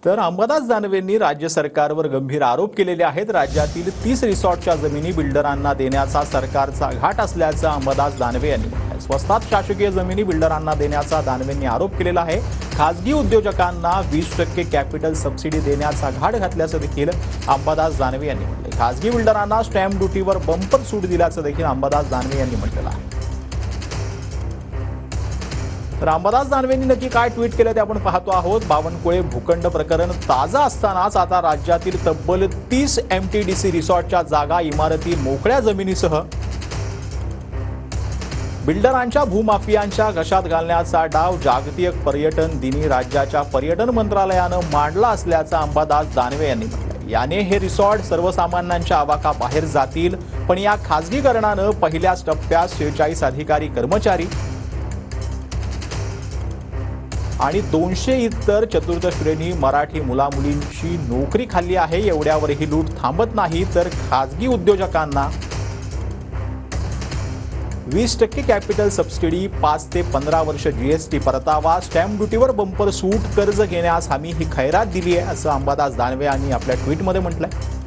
तर अंबादास दानवेंनी राज्य सरकारवर गंभीर आरोप केलेले आहेत। राज्यातील 30 रिसॉर्टच्या जमिनी बिल्डरांना देण्याचा सरकारचा घाट असल्याचं अंबादास दानवे यांनी म्हटलं। स्वस्तात शासकीय जमिनी बिल्डरांना देण्याचा दानवेंनी आरोप केलेला आहे। खासगी उद्योजकांना 20% कॅपिटल सबसिडी देण्याचा घाट घातल्याचं देखील अंबादास दानवे यांनी म्हटलं। खासगी बिल्डरांना स्टॅम्प ड्युटीवर बंपर सूट दिल्याचं देखील अंबादास दानवे यांनी म्हटलं आहे। तर अंबादास दानवेंनी नक्की काय ट्विट केलं ते आपण पाहतो आहोत। बावनकुळे भूखंड प्रकरण ताजा असतानाच आता राज्यातील तब्बल 30 MTDC रिसॉर्टच्या जागा, इमारती, मोकळ्या जमिनीसह बिल्डरांच्या भूमाफियांच्या घशात घालण्याचा डाव जागतिक पर्यटन दिनी राज्याच्या पर्यटन मंत्रालयानं मांडला असल्याचं अंबादास दानवे यांनी म्हटलं। याने हे रिसॉर्ट सर्वसामान्यांच्या आवाकाबाहेर जातील, पण या खासगीकरणानं पहिल्याच टप्प्यात 46 अधिकारी कर्मचारी आणि 200 इतर चतुर्थ श्रेणी मराठी मुलामुलींची नोकरी खाल्ली आहे। एवढ्यावर ही लूट थांबत नाही, तर खासगी उद्योजकांना 20% कॅपिटल सबसिडी, 5 ते 15 वर्ष GST परतावा, स्टॅम्प ड्युटीवर बंपर सूट, कर्ज घेण्यास हमी ही खैरात दिली आहे, असं अंबादास दानवे यांनी आपल्या ट्विटमध्ये म्हटलंय।